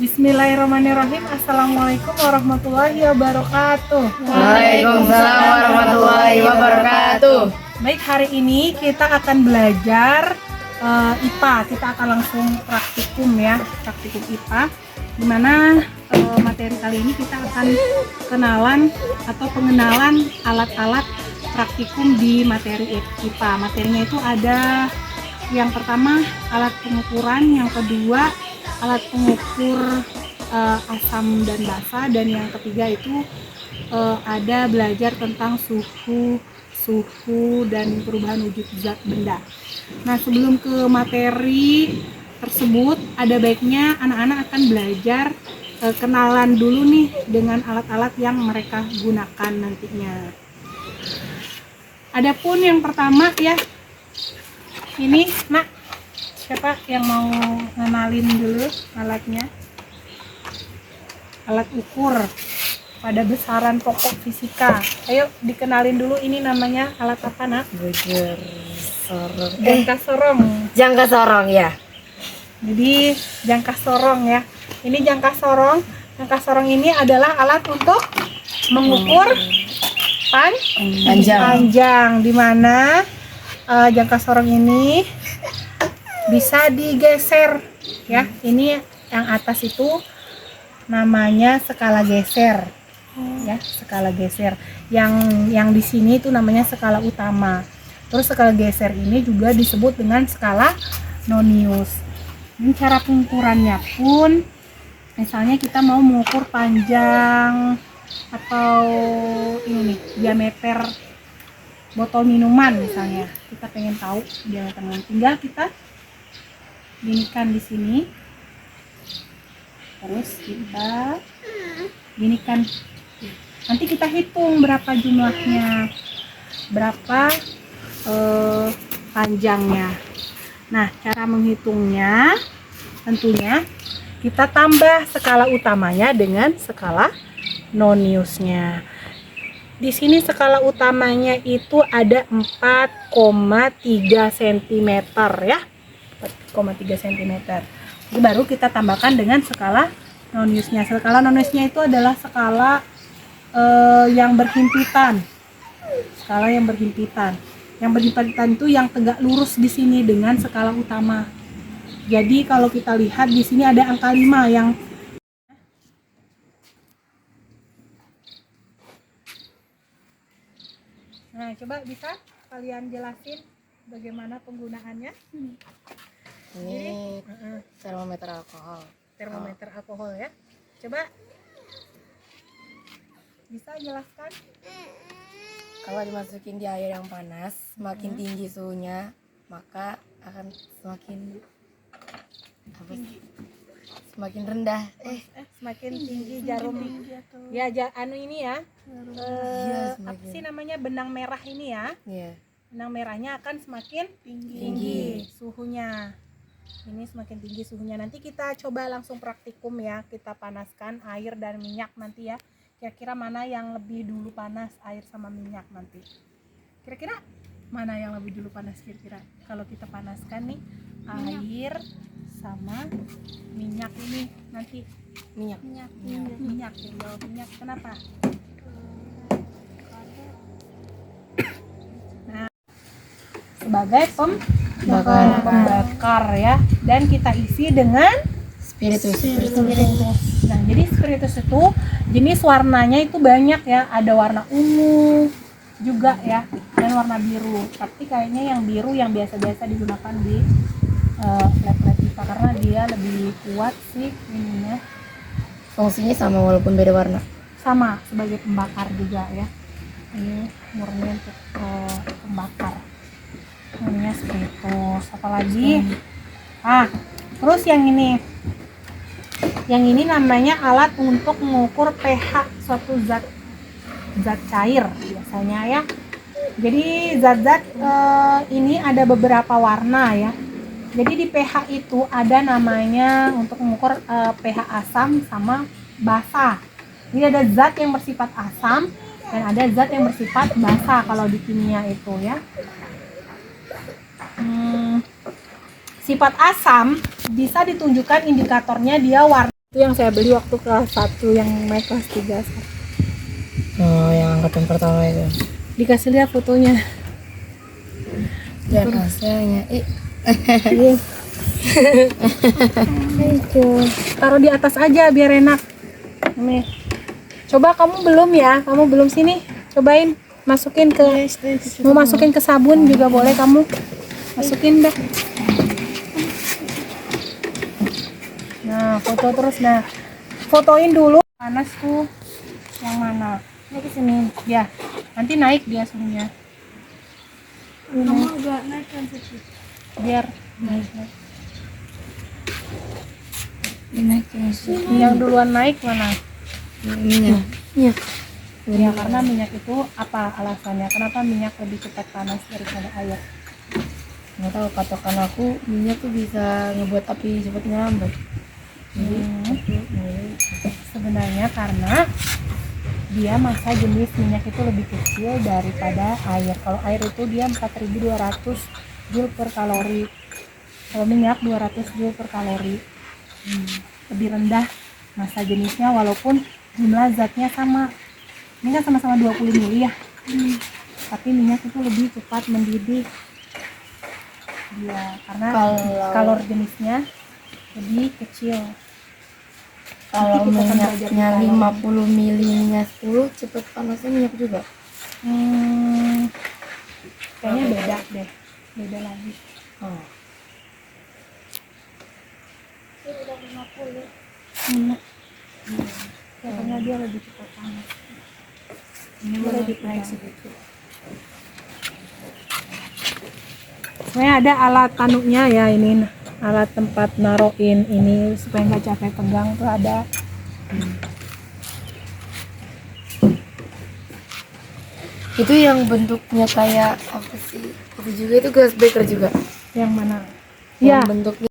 Bismillahirrahmanirrahim. Assalamualaikum warahmatullahi wabarakatuh. Waalaikumsalam warahmatullahi wabarakatuh. Baik, hari ini kita akan belajar IPA. Kita akan langsung praktikum ya, praktikum IPA. Dimana materi kali ini kita akan kenalan atau pengenalan alat-alat praktikum di materi IPA. Materinya itu ada yang pertama alat pengukuran, yang kedua alat pengukur asam dan basa, dan yang ketiga itu ada belajar tentang suhu dan perubahan wujud zat benda. Nah, sebelum ke materi tersebut, ada baiknya anak-anak akan belajar kenalan dulu nih dengan alat-alat yang mereka gunakan nantinya. Adapun yang pertama ya, ini nak, siapa yang mau ngenalin dulu alatnya? Alat ukur pada besaran pokok fisika. Ayo dikenalin dulu, ini namanya alat apa nak? Jangka sorong. Jangka sorong ya. Jadi jangka sorong ya. Ini jangka sorong. Jangka sorong ini adalah alat untuk mengukur panjang. Di mana jangka sorong ini bisa digeser ya. Ini yang atas itu namanya skala geser ya, skala geser. Yang di sini itu namanya skala utama. Terus skala geser ini juga disebut dengan skala Nonius. Ini cara pengukurannya pun, misalnya kita mau mengukur panjang atau ini nih, diameter botol minuman misalnya. Kita pengen tahu diameternya, tinggal kita ginikan di sini. Terus kita ginikan. Nanti kita hitung berapa jumlahnya, berapa panjangnya. Nah, cara menghitungnya tentunya kita tambah skala utamanya dengan skala Noniusnya. Di sini skala utamanya itu ada 4,3 cm ya. 4,3 cm. Jadi baru kita tambahkan dengan skala Noniusnya. Skala Noniusnya itu adalah skala yang berhimpitan. Skala yang berhimpitan. Yang berhimpitan itu yang tegak lurus di sini dengan skala utama. Jadi kalau kita lihat di sini ada angka 5 yang Nah, coba bisa kalian jelasin bagaimana penggunaannya? Ini termometer alkohol. Termometer alkohol ya. Coba bisa jelaskan? Kalau dimasukin di air yang panas, semakin tinggi suhunya, maka akan semakin semakin rendah. Semakin tinggi jarum ya, ini ya. Apa sih namanya, benang merah ini ya? Iya. Benang merahnya akan semakin tinggi suhunya. Ini semakin tinggi suhunya. Nanti kita coba langsung praktikum ya. Kita panaskan air dan minyak nanti ya. Kira-kira mana yang lebih dulu panas, air sama minyak nanti. Kira-kira mana yang lebih dulu panas kira-kira? Kalau kita panaskan nih air sama minyak ini nanti. Minyak. Yang jawab minyak. Kenapa? Nah, sebagai pembakar ya, dan kita isi dengan spiritus. Nah, jadi spiritus itu jenis warnanya itu banyak ya, ada warna ungu juga ya, dan warna biru. Tapi kayaknya yang biru yang biasa-biasa digunakan di lab-lab IPA karena dia lebih kuat sih ininya. Fungsinya sama walaupun beda warna. Sama sebagai pembakar juga ya. Ini murni untuk pembakar. Namanya spiritus. Apalagi terus yang ini. Yang ini namanya alat untuk mengukur pH suatu zat cair biasanya ya. Jadi zat-zat ini ada beberapa warna ya. Jadi di pH itu ada namanya untuk mengukur pH asam sama basa. Jadi ada zat yang bersifat asam dan ada zat yang bersifat basa kalau di kimia itu ya. Sifat asam bisa ditunjukkan indikatornya dia warna Itu yang saya beli waktu kelas 1, yang naik kelas 3. Oh, yang angkatan pertama itu. Dikasih lihat fotonya. Dan hasilnya, Iya. Itu. Taruh di atas aja biar enak. Nih. Coba kamu belum ya? Kamu belum sini? Cobain masukin ke mau masukin ke sabun juga boleh kamu. Masukin dah. Nah, foto terus dah. Fotoin dulu panas tuh. Yang mana? Ini ke sini. Ya. Nanti naik dia suhunya. Kamu agak naik kan sedikit. Biar naik. naik terus. Yang duluan naik mana? Minyak. Ya, karena minyak itu apa alasannya? Kenapa minyak lebih cepat panas daripada air? Nggak tahu, patokan aku minyak tuh bisa ngebuat api cepat nyambat. Sebenarnya karena dia massa jenis minyak itu lebih kecil daripada air. Kalau air itu dia 4.200 joule per kalori. Kalau minyak 200 joule per kalori. Lebih rendah massa jenisnya walaupun jumlah zatnya sama. Ini kan sama-sama 20 mili ya. Tapi minyak itu lebih cepat mendidih. Dia karena kalor jenisnya lebih kecil. Kalau Nanti kita akan belajar minyaknya kalori. 50 milinya 10, cepet panasnya minyak juga. Kayaknya beda deh, beda lagi. Oh. Udah 50. Katanya dia lebih cepat panas. Ini Dia lebih naik pegang. sedikit. Sebenarnya ada alat tanuknya ya ini, alat tempat naroin ini supaya nggak capek pegang tuh ada. Itu yang bentuknya kayak apa sih? Itu juga itu gas breaker juga. Yang mana? Yang Ya, bentuknya